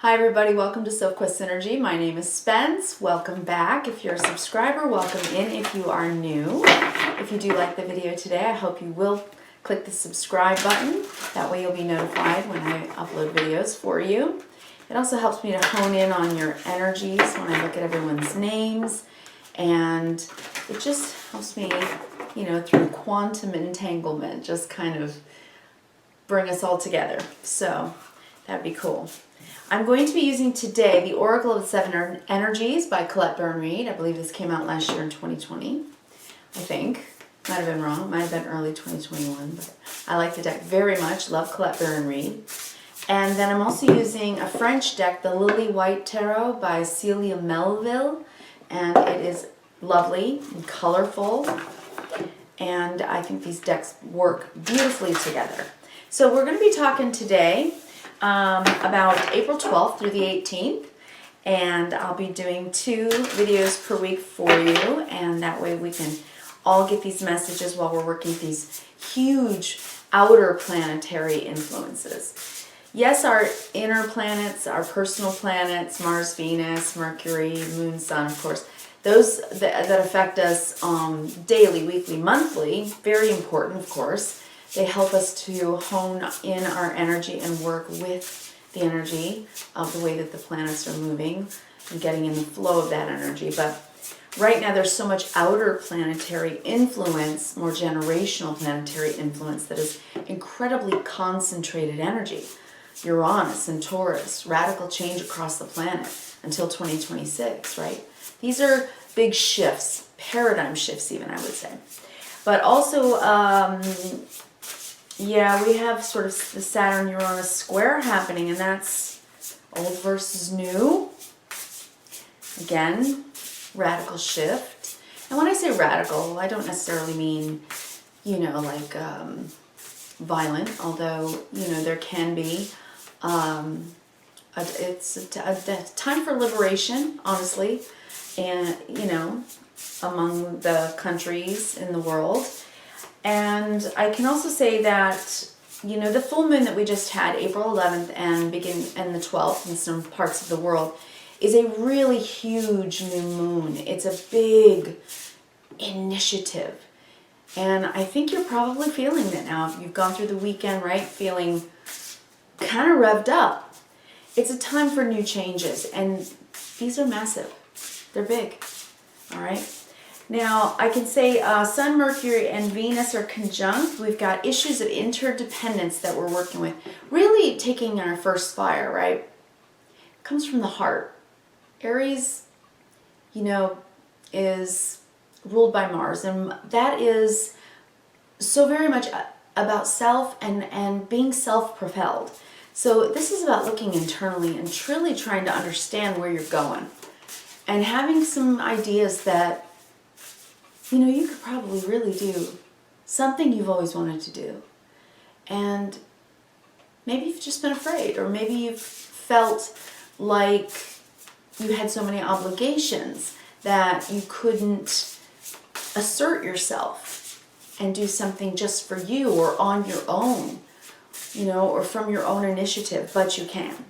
Hi everybody, welcome to Sophquest Synergy. My name is Spence. Welcome back. If you're a subscriber, welcome in if you are new. If you do like the video today, I hope you will click the subscribe button. That way you'll be notified when I upload videos for you. It also helps me to hone in on your energies when I look at everyone's names. And it just helps me, through quantum entanglement, just kind of bring us all together. So that'd be cool. I'm going to be using today the Oracle of the Seven Energies by Colette Byrne-Reed. I believe this came out last year in 2020, I think. Might have been wrong. Might have been early 2021, but I like the deck very much. Love Colette Byrne-Reed. And then I'm also using a French deck, the Lily White Tarot by Celia Melville. And it is lovely and colorful. And I think these decks work beautifully together. So we're going to be talking today about April 12th through the 18th, and I'll be doing 2 videos per week for you, and that way we can all get these messages while we're working these huge outer planetary influences. Yes, our inner planets, our personal planets, Mars, Venus, Mercury, Moon, Sun, of course, those that affect us daily, weekly, monthly, very important, of course. They help us to hone in our energy and work with the energy of the way that the planets are moving and getting in the flow of that energy. But right now there's so much outer planetary influence, more generational planetary influence, that is incredibly concentrated energy. Uranus and Taurus, radical change across the planet until 2026, right? These are big shifts, paradigm shifts even, I would say. But also, yeah, we have sort of the Saturn-Uranus square happening, and that's old versus new. Again, radical shift. And when I say radical, I don't necessarily mean, like violent, although, there can be. It's a time for liberation, honestly, and, among the countries in the world. And I can also say that, the full moon that we just had, April 11th and the 12th in some parts of the world, is a really huge new moon. It's a big initiative. And I think you're probably feeling that now. You've gone through the weekend, right? Feeling kind of revved up. It's a time for new changes. And these are massive. They're big. All right? Now, I can say Sun, Mercury, and Venus are conjunct. We've got issues of interdependence that we're working with. Really taking our first fire, right? It comes from the heart. Aries, is ruled by Mars. And that is so very much about self and being self-propelled. So this is about looking internally and truly trying to understand where you're going. And having some ideas that you could probably really do something you've always wanted to do. And maybe you've just been afraid, or maybe you've felt like you had so many obligations that you couldn't assert yourself and do something just for you or on your own, or from your own initiative, but you can.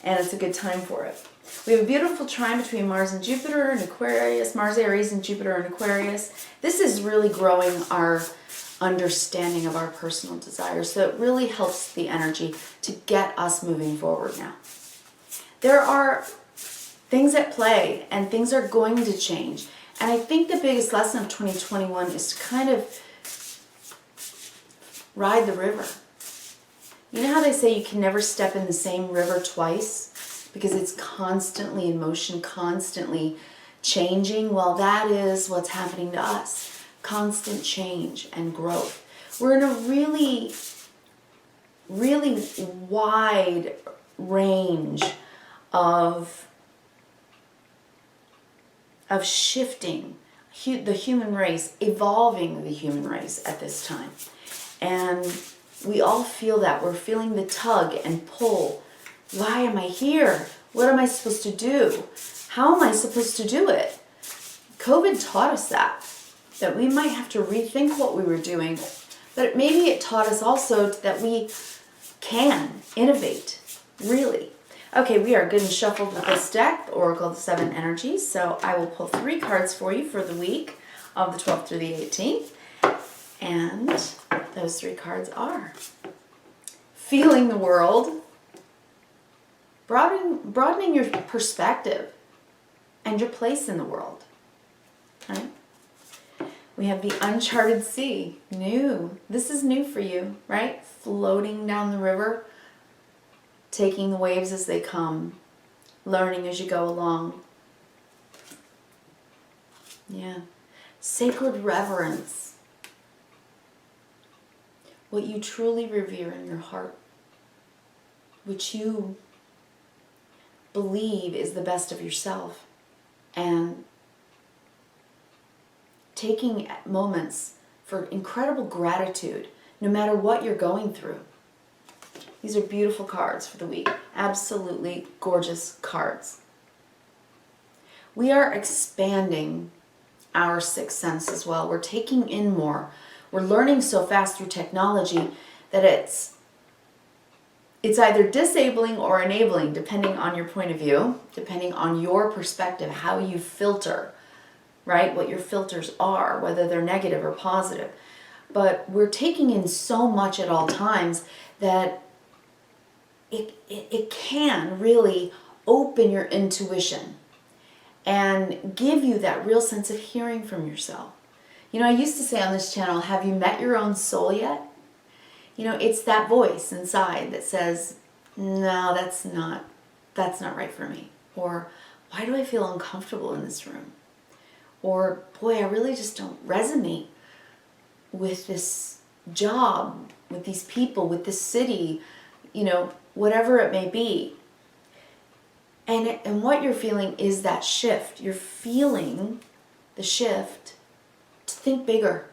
And it's a good time for it. We have a beautiful trine between Mars and Jupiter and Aquarius, Mars, Aries, and Jupiter and Aquarius. This is really growing our understanding of our personal desires. So it really helps the energy to get us moving forward now. There are things at play, and things are going to change. And I think the biggest lesson of 2021 is to kind of ride the river. You know how they say you can never step in the same river twice? Because it's constantly in motion, constantly changing. Well, that is what's happening to us. Constant change and growth. We're in a really, really wide range of shifting the human race, evolving the human race at this time. And we all feel that. We're feeling the tug and pull. Why am I here? What am I supposed to do? How am I supposed to do it? COVID taught us that we might have to rethink what we were doing, but maybe it taught us also that we can innovate, really. Okay, we are good and shuffled with this deck, the Oracle of the Seven Energies. So I will pull 3 cards for you for the week of the 12th through the 18th. And those 3 cards are feeling the world, broadening your perspective and your place in the world. Right? We have the uncharted sea, new. This is new for you, right? Floating down the river, taking the waves as they come, learning as you go along. Yeah. Sacred reverence. What you truly revere in your heart, which you believe is the best of yourself, and taking moments for incredible gratitude, no matter what you're going through. These are beautiful cards for the week. Absolutely gorgeous cards. We are expanding our sixth sense as well. We're taking in more. We're learning so fast through technology that it's either disabling or enabling, depending on your point of view, depending on your perspective, how you filter, right? What your filters are, whether they're negative or positive. But we're taking in so much at all times that it can really open your intuition and give you that real sense of hearing from yourself. You know, I used to say on this channel, have you met your own soul yet? You know, it's that voice inside that says, no, that's not right for me. Or, why do I feel uncomfortable in this room? Or, boy, I really just don't resonate with this job, with these people, with this city, you know, whatever it may be. And what you're feeling is that shift. You're feeling the shift to think bigger.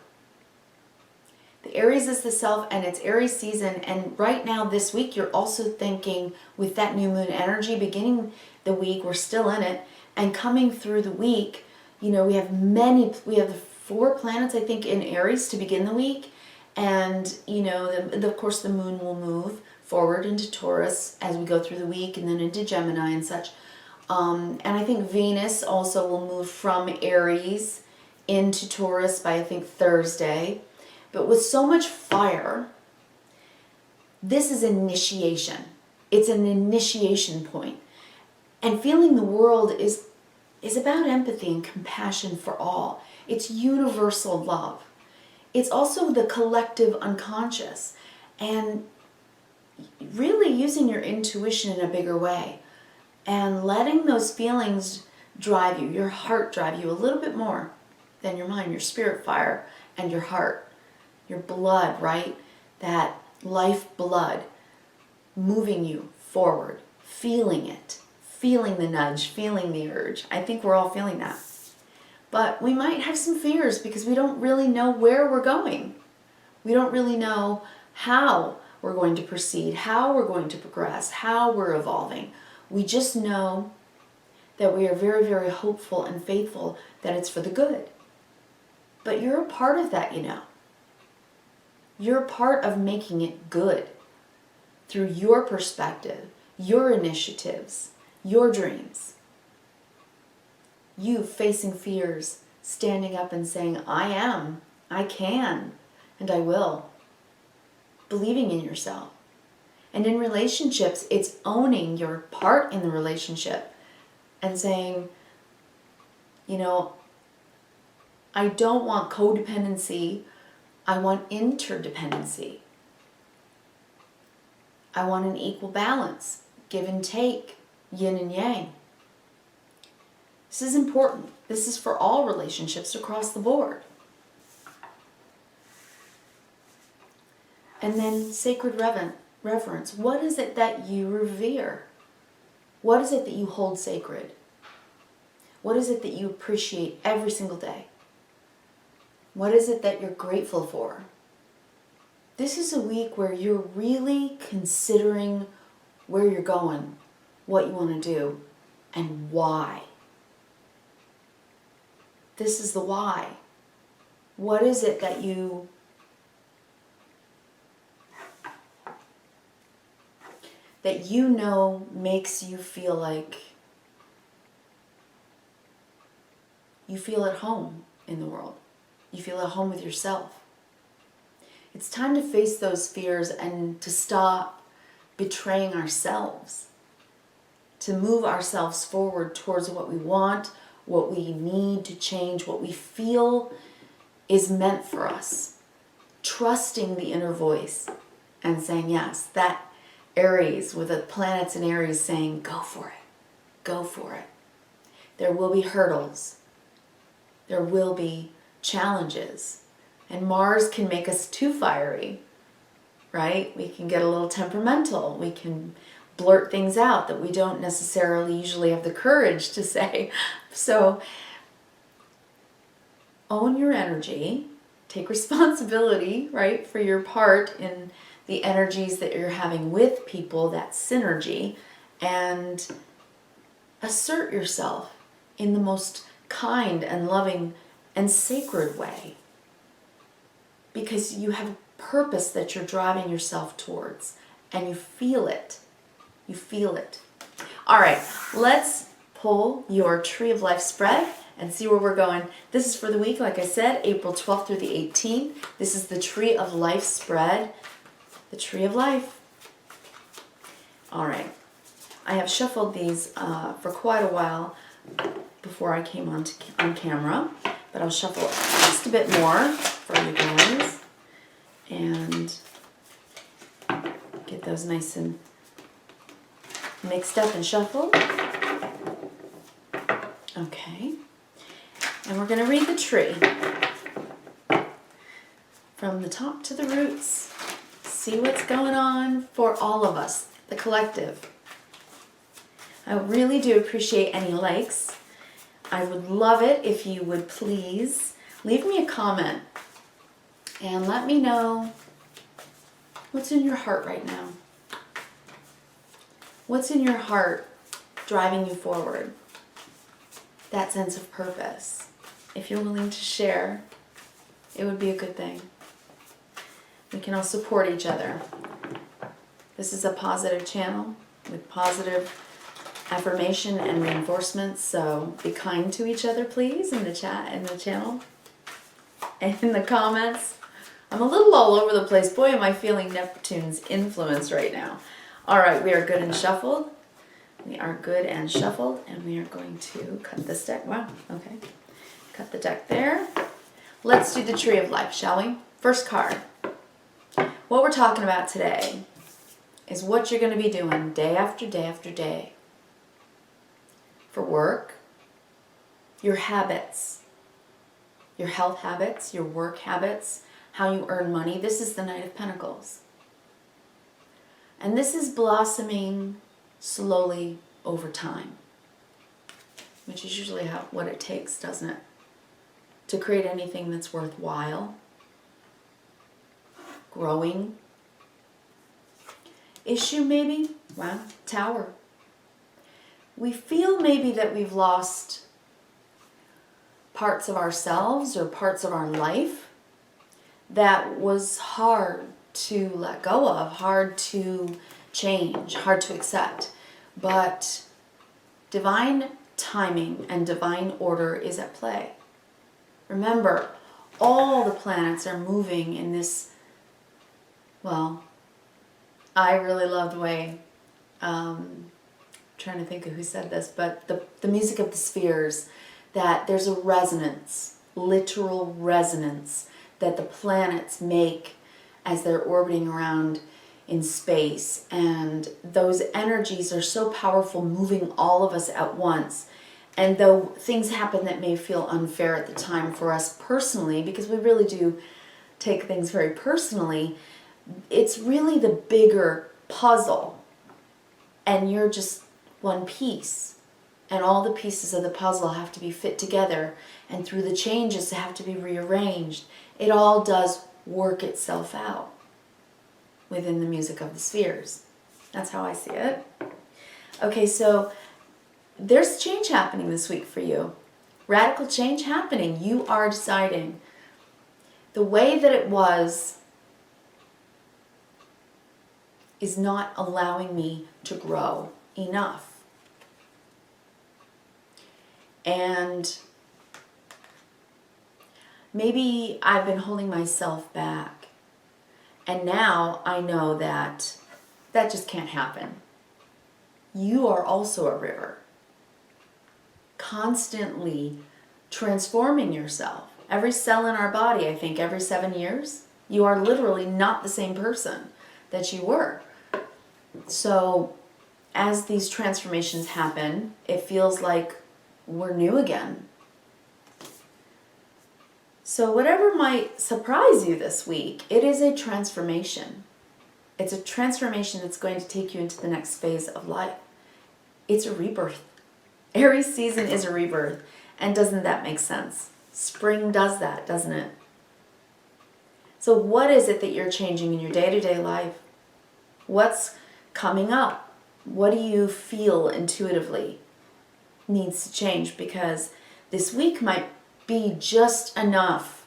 The Aries is the self, and it's Aries season. And right now, this week, you're also thinking with that new moon energy, beginning the week, we're still in it, and coming through the week, you know, we have the 4 planets, I think, in Aries to begin the week. And, you know, of course, the moon will move forward into Taurus as we go through the week, and then into Gemini and such. And I think Venus also will move from Aries into Taurus by, I think, Thursday. But with so much fire, this is initiation. It's an initiation point. And feeling the world is about empathy and compassion for all. It's universal love. It's also the collective unconscious. And really using your intuition in a bigger way. And letting those feelings drive you, your heart drive you a little bit more than your mind, your spirit fire and your heart. Your blood, right? That life blood moving you forward, feeling it, feeling the nudge, feeling the urge. I think we're all feeling that. But we might have some fears because we don't really know where we're going. We don't really know how we're going to proceed, how we're going to progress, how we're evolving. We just know that we are very, very hopeful and faithful that it's for the good. But you're a part of that, you know. You're a part of making it good through your perspective, your initiatives, your dreams. You facing fears, standing up and saying, I am, I can, and I will. Believing in yourself. And in relationships, it's owning your part in the relationship and saying, you know, I don't want codependency. I want interdependency. I want an equal balance, give and take, yin and yang. This is important. This is for all relationships across the board. And then sacred reverence. What is it that you revere? What is it that you hold sacred? What is it that you appreciate every single day? What is it that you're grateful for? This is a week where you're really considering where you're going, what you want to do, and why. This is the why. What is it that you that you know makes you feel like you feel at home in the world. You feel at home with yourself. It's time to face those fears and to stop betraying ourselves, to move ourselves forward towards what we want, what we need to change, what we feel is meant for us. Trusting the inner voice and saying, yes, that Aries, with the planets in Aries saying, go for it, go for it. There will be hurdles. There will be challenges. And Mars can make us too fiery, right? We can get a little temperamental. We can blurt things out that we don't necessarily usually have the courage to say. So own your energy. Take responsibility, right, for your part in the energies that you're having with people, that synergy, and assert yourself in the most kind and loving and sacred way. Because you have a purpose that you're driving yourself towards, and you feel it. You feel it. All right, let's pull your Tree of Life spread and see where we're going. This is for the week, like I said, April 12th through the 18th. This is the Tree of Life spread. The Tree of Life. All right. I have shuffled these for quite a while before I came on camera, but I'll shuffle just a bit more for you guys and get those nice and mixed up and shuffled. Okay. And we're going to read the tree from the top to the roots. See what's going on for all of us, the collective. I really do appreciate any likes. I would love it if you would please leave me a comment and let me know what's in your heart right now. What's in your heart driving you forward? That sense of purpose. If you're willing to share, it would be a good thing. We can all support each other. This is a positive channel with positive affirmation and reinforcement, so be kind to each other, please, in the chat, in the channel, and in the comments. I'm a little all over the place. Boy, am I feeling Neptune's influence right now. All right, we are good and shuffled. We are good and shuffled, and we are going to cut this deck. Wow, okay. Cut the deck there. Let's do the Tree of Life, shall we? First card. What we're talking about today is what you're going to be doing day after day after day. For work, your habits, your health habits, your work habits, how you earn money. This is the Knight of Pentacles. And this is blossoming slowly over time, which is usually what it takes, doesn't it? To create anything that's worthwhile, growing. Issue maybe? Wow, Tower. We feel maybe that we've lost parts of ourselves or parts of our life that was hard to let go of, hard to change, hard to accept. But divine timing and divine order is at play. Remember, all the planets are moving in this, well, I really love the way, trying to think of who said this, but the music of the spheres, that there's a resonance, literal resonance, that the planets make as they're orbiting around in space. And those energies are so powerful, moving all of us at once. And though things happen that may feel unfair at the time for us personally, because we really do take things very personally, it's really the bigger puzzle. And you're just one piece, and all the pieces of the puzzle have to be fit together, and through the changes that have to be rearranged, it all does work itself out within the music of the spheres. That's how I see it. Okay, so there's change happening this week for you. Radical change happening. You are deciding. The way that it was is not allowing me to grow enough. And maybe I've been holding myself back. And now I know that that just can't happen. You are also a river, constantly transforming yourself. Every cell in our body, I think, every 7 years, you are literally not the same person that you were. So as these transformations happen, it feels like we're new again. So whatever might surprise you this week, it is a transformation. It's a transformation that's going to take you into the next phase of life. It's a rebirth. Aries season is a rebirth. And doesn't that make sense? Spring does that, doesn't it? So what is it that you're changing in your day-to-day life? What's coming up? What do you feel intuitively needs to change? Because this week might be just enough,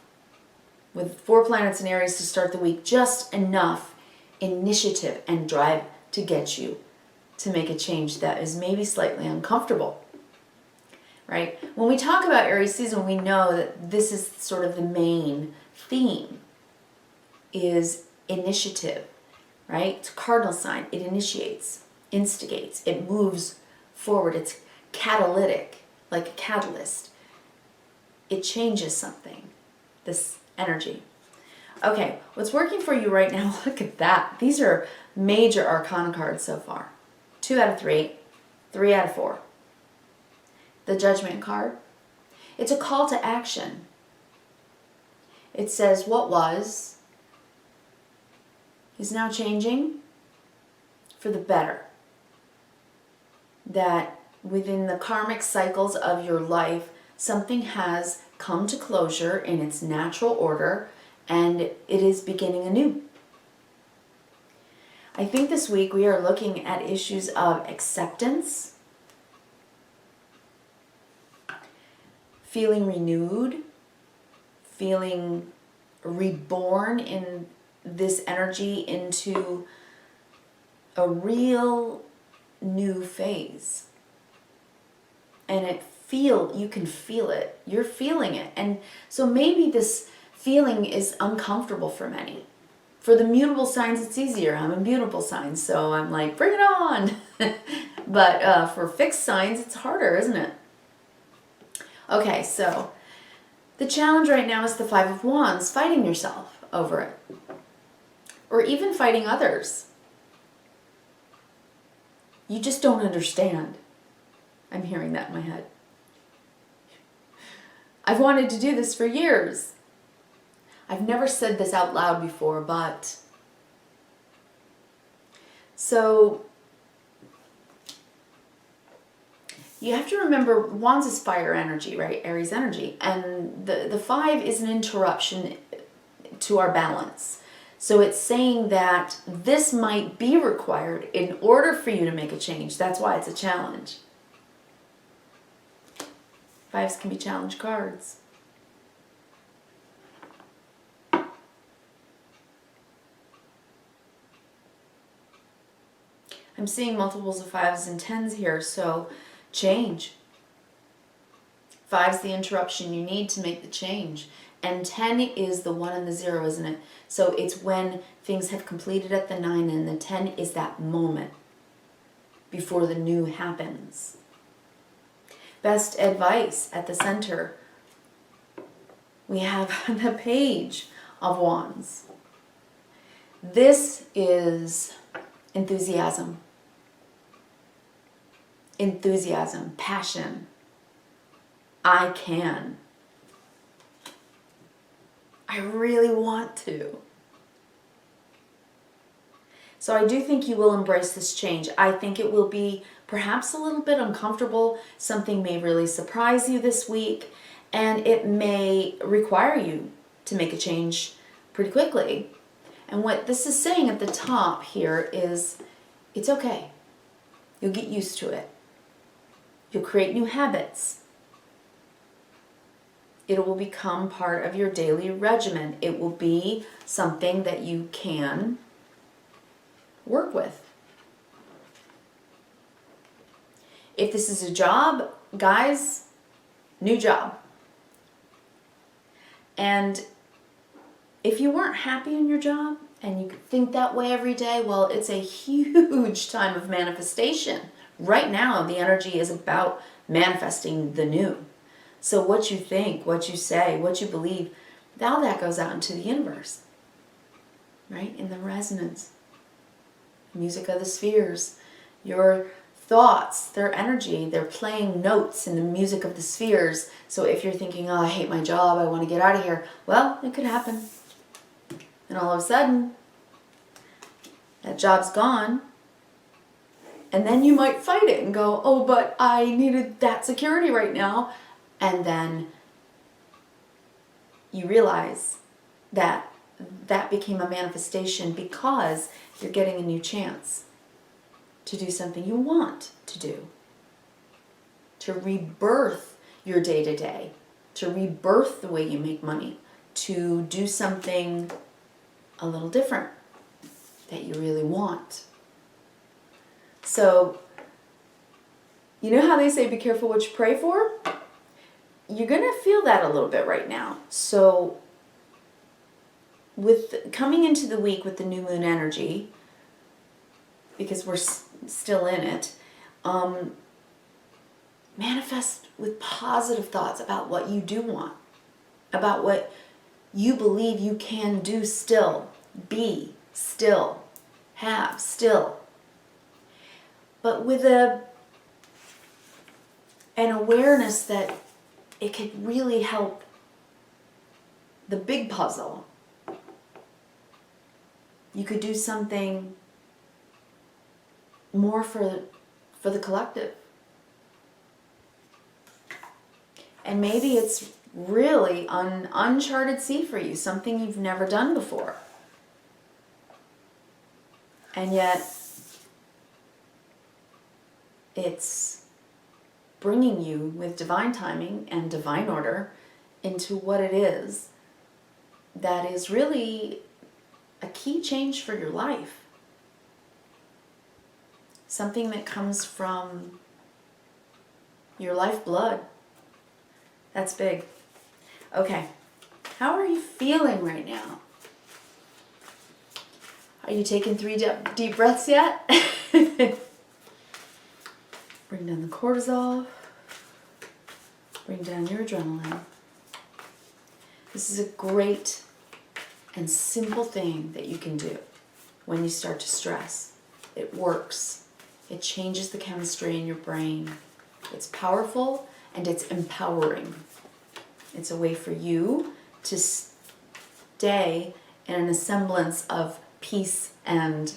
with 4 planets in Aries to start the week, just enough initiative and drive to get you to make a change that is maybe slightly uncomfortable, right? When we talk about Aries season, we know that this is sort of the main theme, is initiative, right? It's a cardinal sign. It initiates, instigates, it moves forward. It's catalytic, like a catalyst. It changes something, this energy. Okay, what's working for you right now, look at that. These are major arcana cards so far. 2 out of 3, 3 out of 4. The Judgment card. It's a call to action. It says what was is now changing for the better. That within the karmic cycles of your life, something has come to closure in its natural order, and it is beginning anew. I think this week we are looking at issues of acceptance, feeling renewed, feeling reborn in this energy into a real new phase. And you can feel it. You're feeling it. And so maybe this feeling is uncomfortable for many. For the mutable signs, it's easier. I'm a mutable sign, so I'm like, bring it on. But for fixed signs, it's harder, isn't it? Okay, so the challenge right now is the 5 of Wands, fighting yourself over it. Or even fighting others. You just don't understand. I'm hearing that in my head. I've wanted to do this for years. I've never said this out loud before, but... So, you have to remember, Wands is fire energy, right? Aries energy. And the 5 is an interruption to our balance. So it's saying that this might be required in order for you to make a change. That's why it's a challenge. 5s can be challenge cards. I'm seeing multiples of 5s and 10s here, so change. 5's the interruption you need to make the change. And 10 is the 1 and the 0, isn't it? So it's when things have completed at the 9, and the 10 is that moment before the new happens. Best advice at the center. We have the Page of Wands. This is enthusiasm. Enthusiasm, passion. I can. I really want to. So I do think you will embrace this change. I think it will be perhaps a little bit uncomfortable. Something may really surprise you this week, and it may require you to make a change pretty quickly. And what this is saying at the top here is, it's okay. You'll get used to it. You'll create new habits. It will become part of your daily regimen. It will be something that you can work with. If this is a job, guys, new job. And if you weren't happy in your job and you think that way every day, well, it's a huge time of manifestation. Right now, the energy is about manifesting the new. So what you think, what you say, what you believe, now that goes out into the universe, right? In the resonance, music of the spheres, your thoughts, their energy, they're playing notes in the music of the spheres. So if you're thinking, oh, I hate my job, I want to get out of here, well, it could happen. And all of a sudden, that job's gone. And then you might fight it and go, oh, but I needed that security right now. And then you realize that that became a manifestation because you're getting a new chance to do something you want to do, to rebirth your day-to-day, to rebirth the way you make money, to do something a little different that you really want. So, you know how they say be careful what you pray for? You're going to feel that a little bit right now. So, with coming into the week with the new moon energy, because we're still in it, manifest with positive thoughts about what you do want, about what you believe you can do still, be still, have still. But with an awareness that it could really help the big puzzle. You could do something more for the collective. And maybe it's really an uncharted sea for you, something you've never done before. And yet, it's bringing you with divine timing and divine order into what it is that is really a key change for your life. Something that comes from your lifeblood. That's big. Okay, how are you feeling right now? Are you taking 3 deep breaths yet? Bring down the cortisol. Bring down your adrenaline. This is a great and simple thing that you can do when you start to stress. It works. It changes the chemistry in your brain. It's powerful and it's empowering. It's a way for you to stay in a semblance of peace and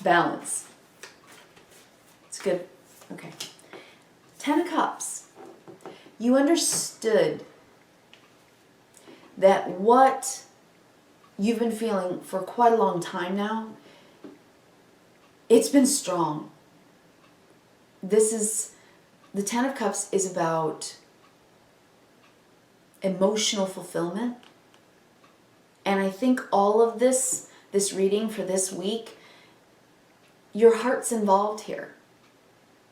balance. It's good. Okay. 10 of Cups. You understood that what you've been feeling for quite a long time now, it's been strong. The 10 of Cups is about emotional fulfillment. And I think all of this reading for this week, your heart's involved here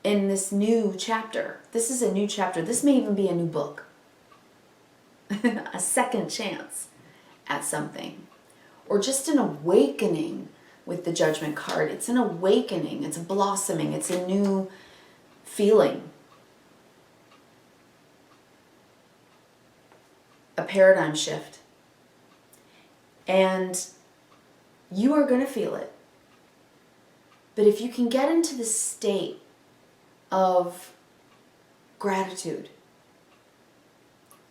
in this new chapter. This is a new chapter. This may even be a new book. A second chance at something. Or just an awakening with the Judgment card. It's an awakening. It's a blossoming. It's a new feeling. A paradigm shift. And you are going to feel it. But if you can get into the state of gratitude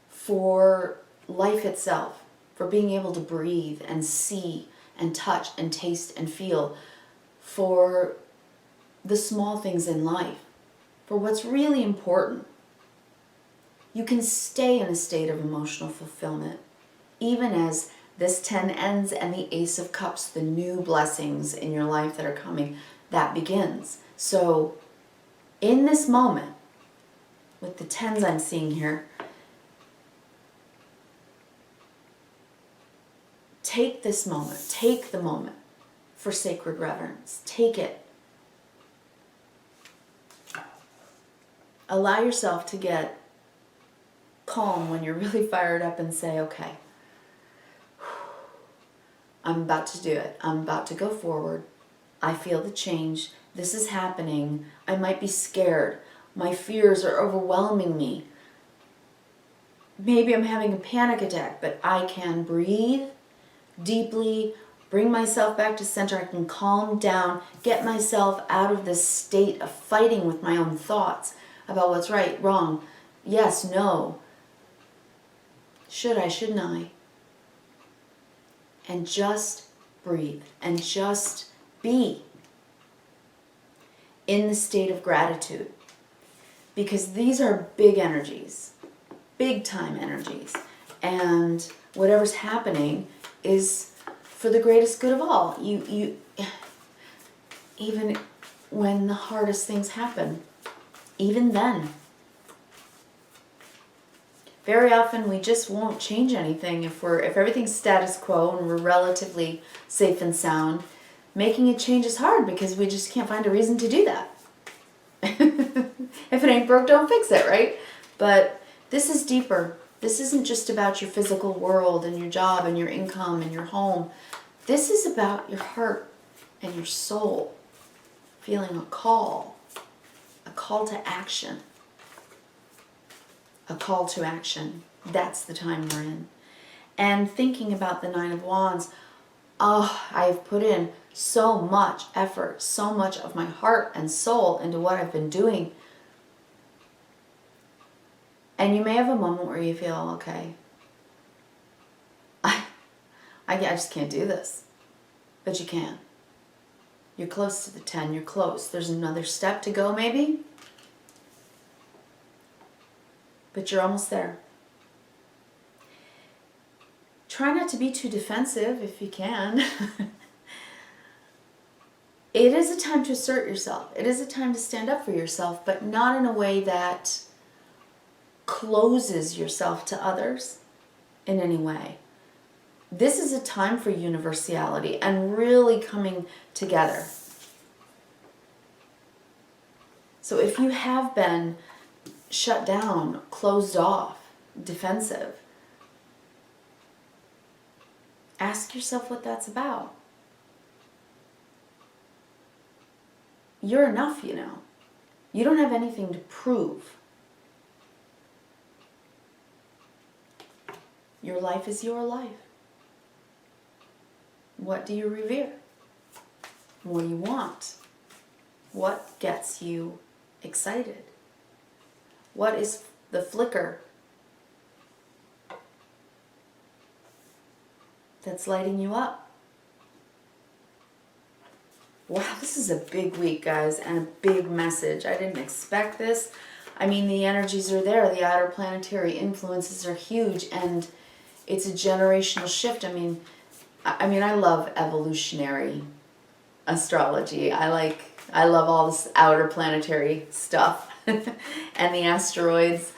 for life itself, for being able to breathe and see and touch and taste and feel, for the small things in life, for what's really important, you can stay in a state of emotional fulfillment, even as this 10 ends and the Ace of Cups, the new blessings in your life that are coming, that begins. So in this moment, with the 10s I'm seeing here, take this moment, take the moment for sacred reverence. Take it. Allow yourself to get calm when you're really fired up and say, okay, I'm about to do it. I'm about to go forward. I feel the change. This is happening. I might be scared. My fears are overwhelming me. Maybe I'm having a panic attack, but I can breathe deeply, bring myself back to center. I can calm down, get myself out of this state of fighting with my own thoughts about what's right, wrong, yes, no, should I, shouldn't I? And just breathe and just be in the state of gratitude. Because these are big energies, big time energies. And whatever's happening is for the greatest good of all. You even when the hardest things happen, even then. Very often we just won't change anything if everything's status quo and we're relatively safe and sound. Making a change is hard because we just can't find a reason to do that. If it ain't broke, don't fix it, right? But this is deeper. This isn't just about your physical world and your job and your income and your home. This is about your heart and your soul feeling a call to action. A call to action. That's the time we're in. And thinking about the Nine of Wands, I've put in so much effort, so much of my heart and soul into what I've been doing. And you may have a moment where you feel, okay, I just can't do this. But you can. You're close to the 10. You're close. There's another step to go maybe. But you're almost there. Try not to be too defensive if you can. It is a time to assert yourself. It is a time to stand up for yourself, but not in a way that closes yourself to others in any way. This is a time for universality and really coming together. So if you have been shut down, closed off, defensive, ask yourself what that's about. You're enough, you know. You don't have anything to prove. Your life is your life. What do you revere? What do you want? What gets you excited? What is the flicker that's lighting you up? Wow, this is a big week, guys, and a big message. I didn't expect this. I mean, the energies are there. The outer planetary influences are huge, and it's a generational shift. I mean, I love evolutionary astrology. I love all this outer planetary stuff and the asteroids,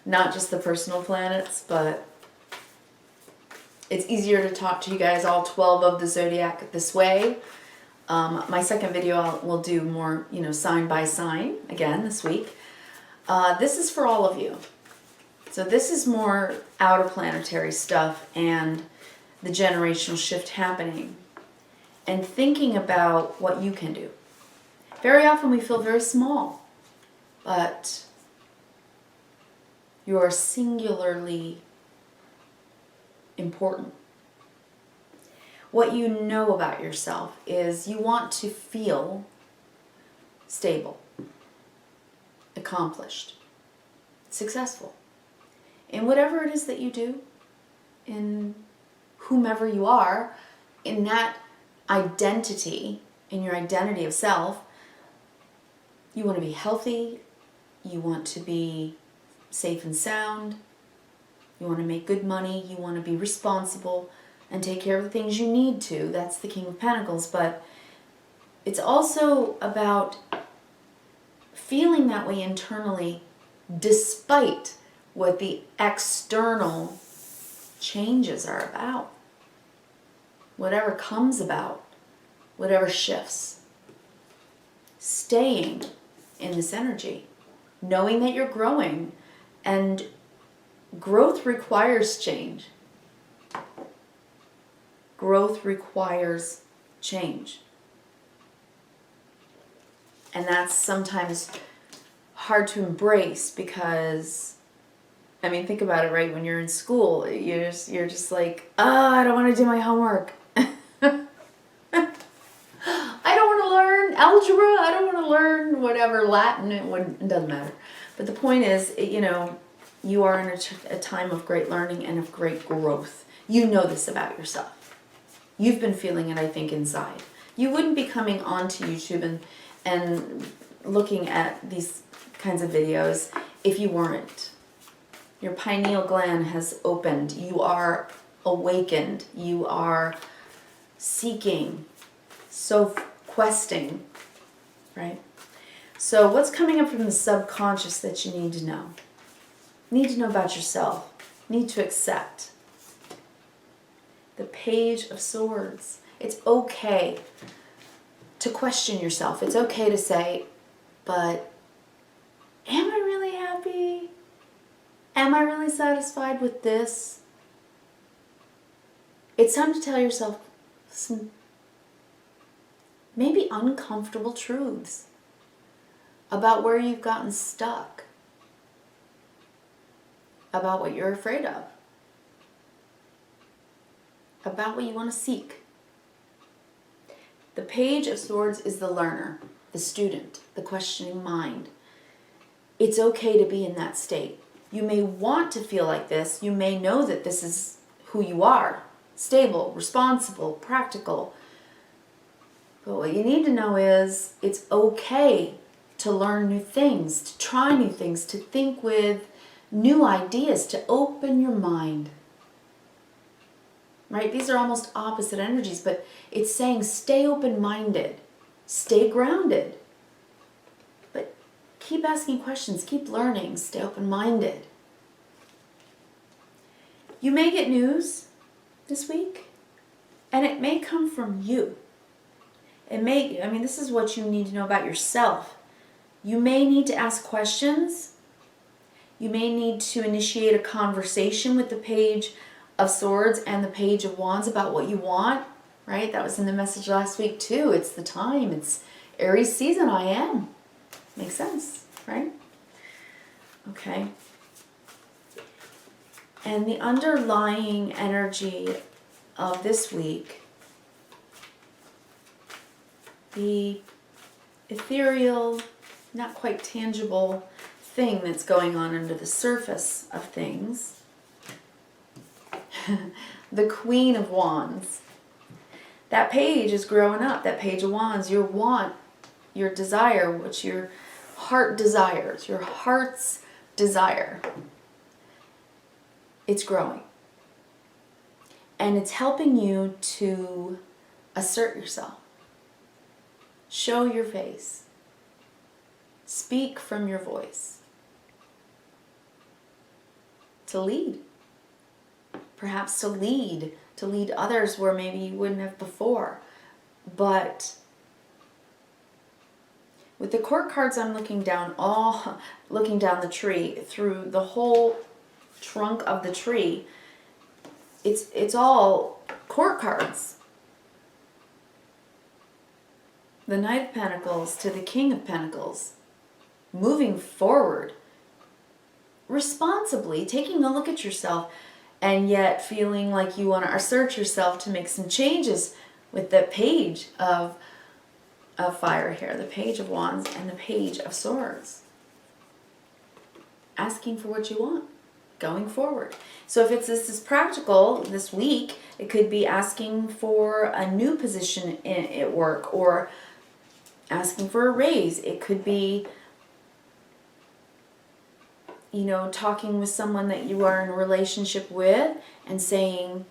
not just the personal planets, but it's easier to talk to you guys, all 12 of the zodiac, this way. My second video will do more, sign by sign again this week. This is for all of you. So this is more outer planetary stuff and the generational shift happening and thinking about what you can do. Very often we feel very small, but you are singularly important. What you know about yourself is you want to feel stable, accomplished, successful in whatever it is that you do, in whomever you are, in that identity, in your identity of self. You want to be healthy, you want to be safe and sound, you want to make good money, you want to be responsible and take care of the things you need to. That's the King of Pentacles. But it's also about feeling that way internally despite what the external changes are about. Whatever comes about, whatever shifts. Staying in this energy, knowing that you're growing, and growth requires change. Growth requires change. And that's sometimes hard to embrace because, I mean, think about it, right? When you're in school, you're just like, I don't want to do my homework. I don't want to learn algebra. I don't want to learn whatever, Latin. It doesn't matter. But the point is, you are in a time of great learning and of great growth. You know this about yourself. You've been feeling it, I think, inside. You wouldn't be coming onto YouTube and looking at these kinds of videos if you weren't. Your pineal gland has opened. You are awakened. You are seeking, Sophquesting, right? So what's coming up from the subconscious that you need to know? Need to know about yourself. Need to accept. The Page of Swords. It's okay to question yourself. It's okay to say, but am I really happy? Am I really satisfied with this? It's time to tell yourself some maybe uncomfortable truths about where you've gotten stuck, about what you're afraid of, about what you want to seek. The Page of Swords is the learner, the student, the questioning mind. It's okay to be in that state. You may want to feel like this. You may know that this is who you are. Stable, responsible, practical. But what you need to know is it's okay to learn new things, to try new things, to think with new ideas, to open your mind. Right? These are almost opposite energies, but it's saying stay open-minded, stay grounded. But keep asking questions, keep learning, stay open-minded. You may get news this week, and it may come from you. This is what you need to know about yourself. You may need to ask questions. You may need to initiate a conversation with the Page of Swords and the Page of Wands about what you want, right? That was in the message last week too. It's the time. It's Aries season. I am. Makes sense, right? Okay. And the underlying energy of this week, the ethereal, not quite tangible thing that's going on under the surface of things, the Queen of Wands. That page is growing up, that Page of Wands, your want, your desire, what your heart desires, your heart's desire. It's growing. And it's helping you to assert yourself. Show your face. Speak from your voice. To lead. Perhaps to lead others where maybe you wouldn't have before. But with the court cards, I'm looking down the tree, through the whole trunk of the tree. It's all court cards. The Knight of Pentacles to the King of Pentacles. Moving forward. Responsibly, taking a look at yourself, and yet feeling like you want to assert yourself to make some changes with the Page of Fire here. The Page of Wands and the Page of Swords. Asking for what you want. Going forward. So if this is practical this week, it could be asking for a new position at work, or asking for a raise. It could be, talking with someone that you are in a relationship with and saying,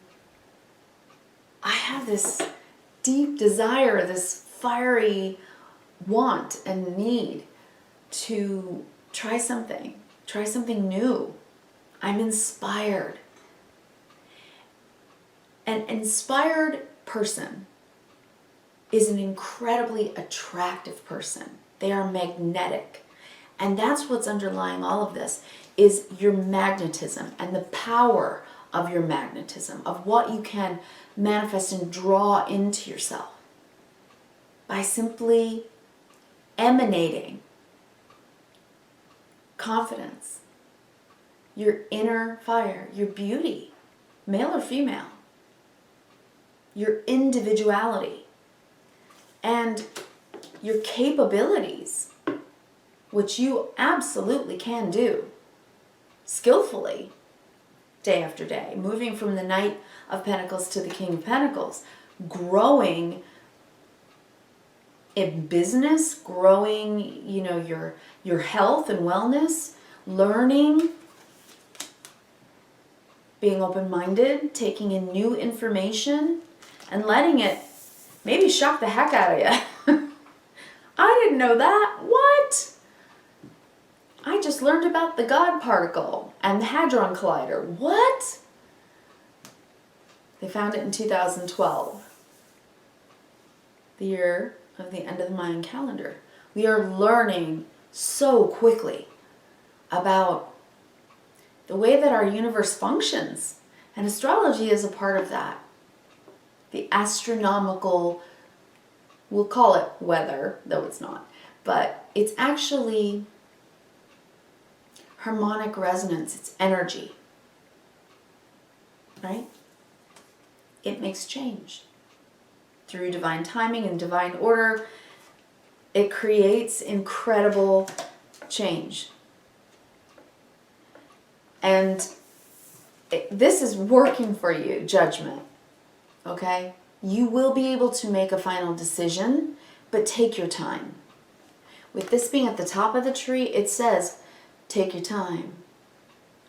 I have this deep desire, this fiery want and need to try something new. I'm inspired. An inspired person is an incredibly attractive person. They are magnetic. And that's what's underlying all of this, is your magnetism and the power of your magnetism, of what you can manifest and draw into yourself by simply emanating confidence, your inner fire, your beauty, male or female, your individuality, and your capabilities, which you absolutely can do skillfully day after day, moving from the Knight of Pentacles to the King of Pentacles, growing in business, growing, your health and wellness, learning, being open-minded, taking in new information, and letting it maybe shock the heck out of you. I didn't know that. What? I just learned about the God particle and the Hadron Collider. What? They found it in 2012, the year of the end of the Mayan calendar. We are learning so quickly about the way that our universe functions, and astrology is a part of that. The astronomical, we'll call it weather, though it's not, but it's actually harmonic resonance, it's energy, right? It makes change. Through divine timing and divine order, it creates incredible change. And this is working for you, judgment, okay? You will be able to make a final decision, but take your time. With this being at the top of the tree, it says, take your time.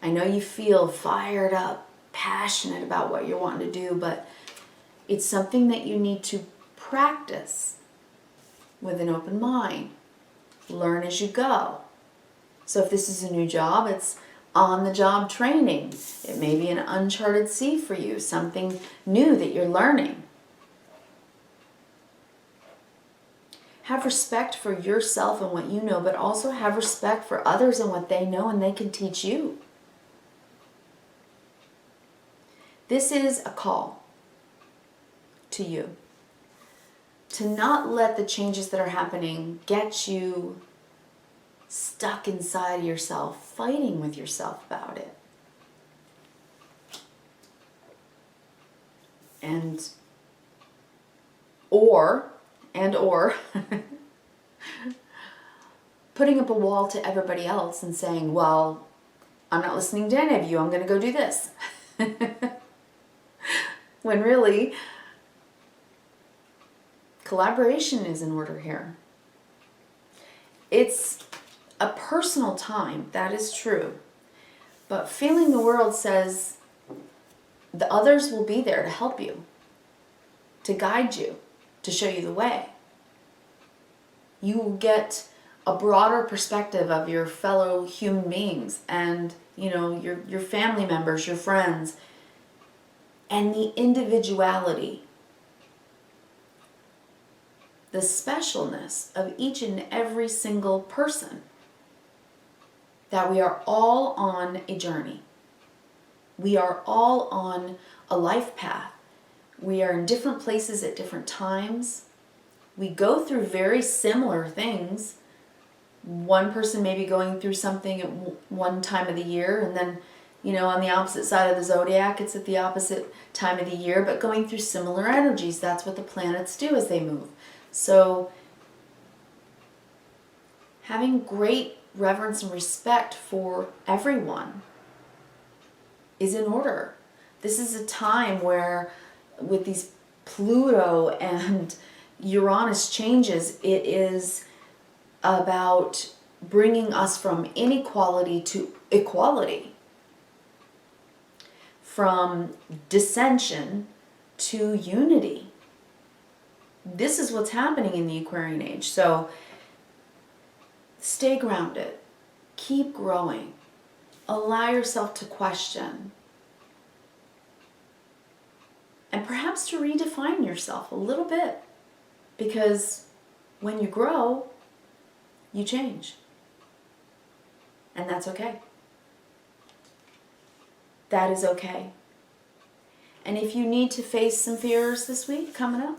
I know you feel fired up, passionate about what you're wanting to do, but it's something that you need to practice with an open mind. Learn as you go. So if this is a new job, it's on-the-job training. It may be an uncharted sea for you, something new that you're learning. Have respect for yourself and what you know, but also have respect for others and what they know and they can teach you. This is a call to you to not let the changes that are happening get you stuck inside of yourself, fighting with yourself about it. And or putting up a wall to everybody else and saying, well, I'm not listening to any of you, I'm going to go do this. When really, collaboration is in order here. It's a personal time, that is true. But feeling the world says the others will be there to help you, to guide you, to show you the way. You will get a broader perspective of your fellow human beings and, your family members, your friends, and the individuality, the specialness of each and every single person. That we are all on a journey. We are all on a life path. We are in different places at different times. We go through very similar things. One person may be going through something at one time of the year, and then, on the opposite side of the zodiac, it's at the opposite time of the year, but going through similar energies. That's what the planets do as they move. So, having great reverence and respect for everyone is in order. This is a time where, with these Pluto and Uranus changes, it is about bringing us from inequality to equality, from dissension to unity. This is what's happening in the Aquarian age. So stay grounded, keep growing, allow yourself to question, and perhaps to redefine yourself a little bit. Because when you grow, you change. And that's okay. That is okay. And if you need to face some fears this week coming up,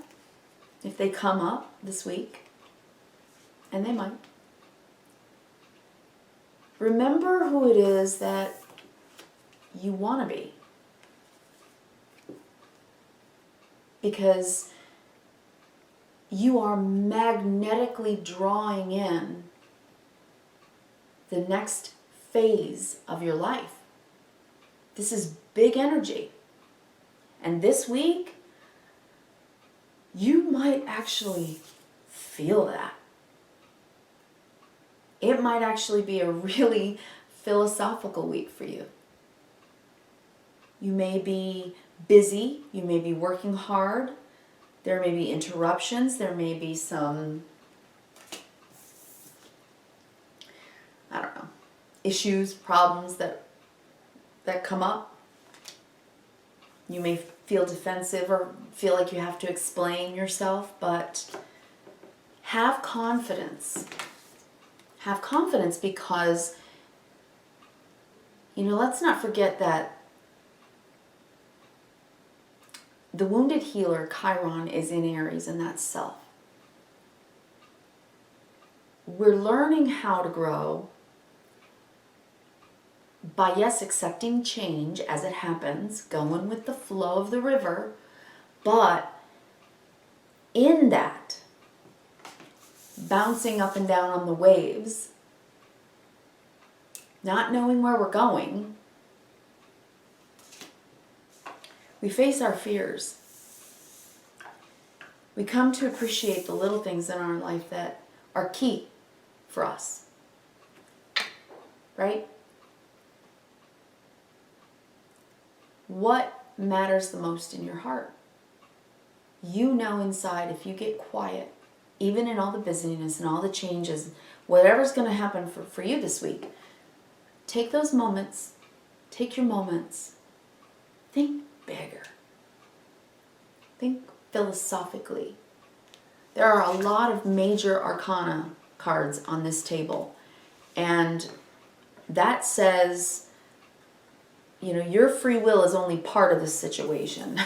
if they come up this week, and they might, remember who it is that you want to be. Because you are magnetically drawing in the next phase of your life. This is big energy. And this week, you might actually feel that. It might actually be a really philosophical week for you. You may be busy, you may be working hard, there may be interruptions, there may be some, I don't know, issues, problems that come up. You may feel defensive or feel like you have to explain yourself, but have confidence. Have confidence because, let's not forget that the wounded healer, Chiron, is in Aries, and that's self. We're learning how to grow by, yes, accepting change as it happens, going with the flow of the river, but in that, bouncing up and down on the waves, not knowing where we're going, we face our fears. We come to appreciate the little things in our life that are key for us. Right? What matters the most in your heart? You know inside, if you get quiet, even in all the busyness and all the changes, whatever's going to happen for you this week, take those moments, take your moments, think bigger. Think philosophically. There are a lot of major arcana cards on this table, and that says, your free will is only part of the situation.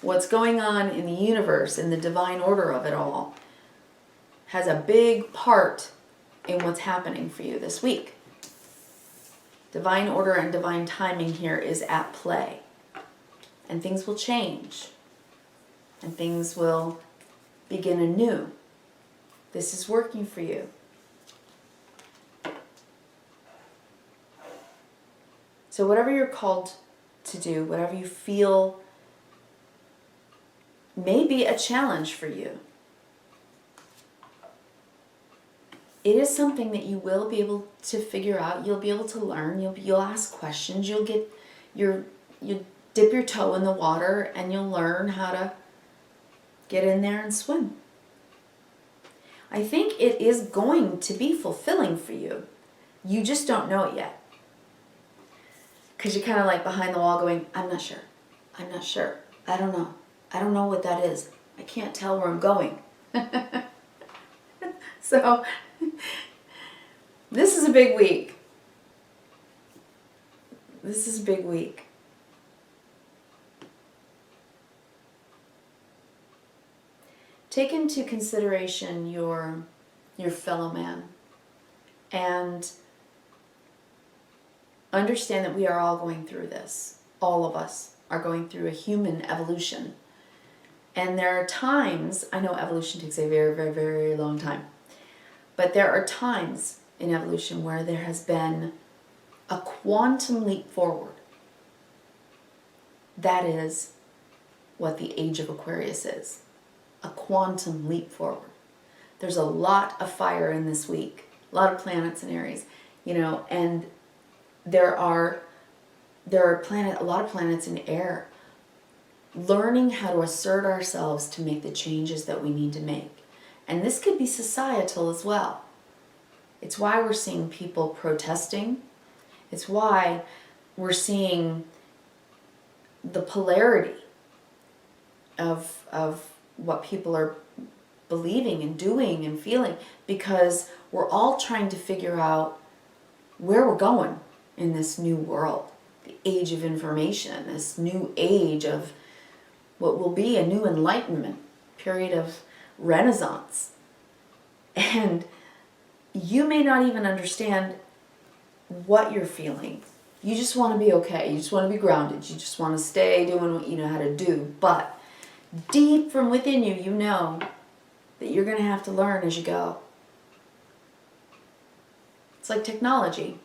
What's going on in the universe, in the divine order of it all, has a big part in what's happening for you this week. Divine order and divine timing here is at play. And things will change. And things will begin anew. This is working for you. So whatever you're called to do, whatever you feel may be a challenge for you, it is something that you will be able to figure out. You'll be able to learn. You'll ask questions. You'll dip your toe in the water and you'll learn how to get in there and swim. I think it is going to be fulfilling for you. You just don't know it yet. Because you're kind of like behind the wall going, I'm not sure. I don't know. I don't know what that is. I can't tell where I'm going. So, this is a big week. This is a big week. Take into consideration your fellow man and understand that we are all going through this. All of us are going through a human evolution. And there are times, I know evolution takes a very, very, very long time, but there are times in evolution where there has been a quantum leap forward. That is what the age of Aquarius is. A quantum leap forward. There's a lot of fire in this week. A lot of planets in Aries, and there are a lot of planets in air. Learning how to assert ourselves to make the changes that we need to make. And this could be societal as well. It's why we're seeing people protesting. It's why we're seeing the polarity of what people are believing and doing and feeling, because we're all trying to figure out where we're going in this new world, the age of information, this new age of what will be a new enlightenment, period of renaissance. And you may not even understand what you're feeling. You just want to be okay. You just want to be grounded. You just want to stay doing what you know how to do. But deep from within you, you know that you're going to have to learn as you go. It's like technology,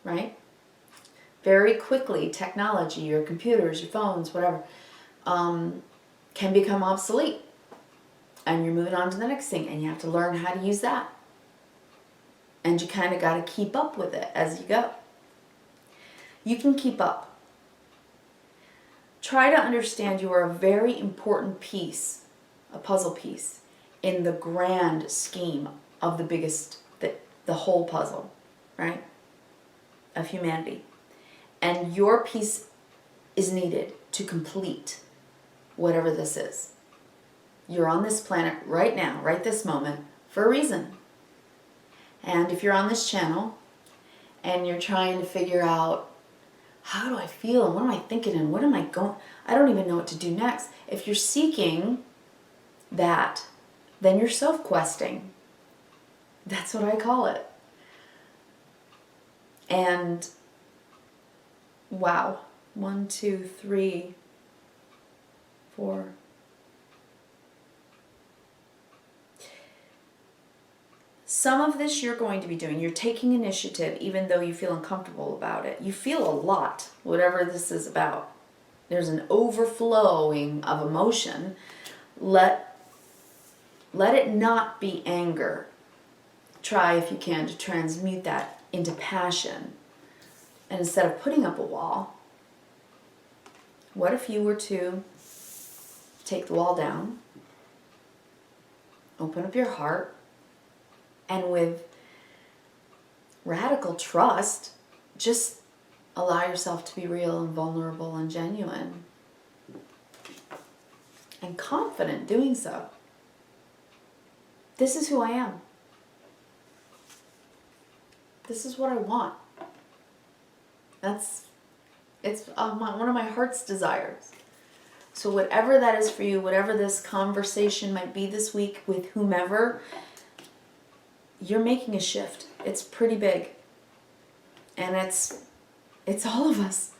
right? Very quickly, technology, your computers, your phones, whatever, can become obsolete. And you're moving on to the next thing, and you have to learn how to use that. And you kind of got to keep up with it as you go. You can keep up. Try to understand you are a very important piece, a puzzle piece, in the grand scheme of the biggest, the whole puzzle, right, of humanity. And your piece is needed to complete whatever this is. You're on this planet right now, right this moment, for a reason. And if you're on this channel and you're trying to figure out, how do I feel and what am I thinking and what am I going, I don't even know what to do next. If you're seeking that, then you're self-questing. That's what I call it. And wow, 1, 2, 3, 4. Some of this you're going to be doing. You're taking initiative even though you feel uncomfortable about it. You feel a lot, whatever this is about. There's an overflowing of emotion. Let it not be anger. Try, if you can, to transmute that into passion. And instead of putting up a wall, what if you were to take the wall down, open up your heart, and with radical trust, just allow yourself to be real and vulnerable and genuine and confident doing so. This is who I am. This is what I want. It's one of my heart's desires. So whatever that is for you, whatever this conversation might be this week with whomever, you're making a shift. It's pretty big. And it's all of us.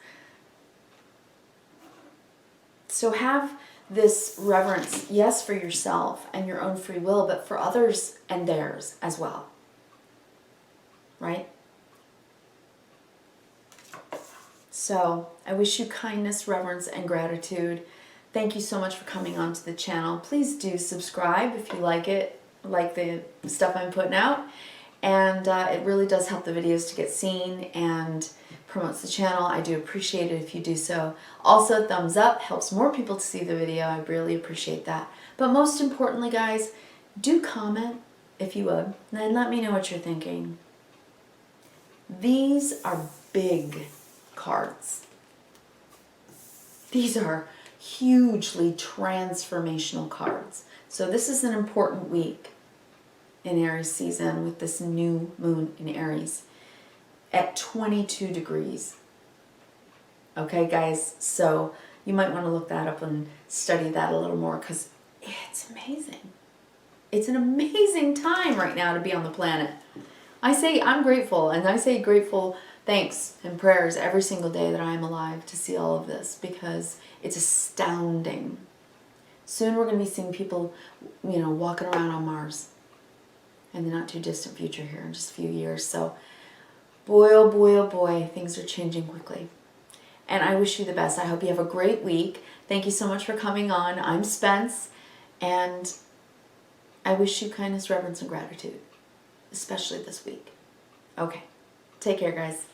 So have this reverence, yes, for yourself and your own free will, but for others and theirs as well. Right? So I wish you kindness, reverence, and gratitude. Thank you so much for coming onto the channel. Please do subscribe if you like it, like the stuff I'm putting out. And it really does help the videos to get seen and promotes the channel. I do appreciate it if you do so. Also, thumbs up helps more people to see the video. I really appreciate that. But most importantly, guys, do comment if you would, and let me know what you're thinking. These are big cards. These are hugely transformational cards. So this is an important week in Aries season with this new moon in Aries at 22 degrees. Okay, guys, so you might want to look that up and study that a little more because it's amazing. It's an amazing time right now to be on the planet. I say I'm grateful, and I say grateful thanks and prayers every single day that I am alive to see all of this because it's astounding. Soon we're going to be seeing people, walking around on Mars in the not too distant future here in just a few years. So boy, oh boy, oh boy, things are changing quickly. And I wish you the best. I hope you have a great week. Thank you so much for coming on. I'm Spence, and I wish you kindness, reverence, and gratitude, especially this week. Okay, take care, guys.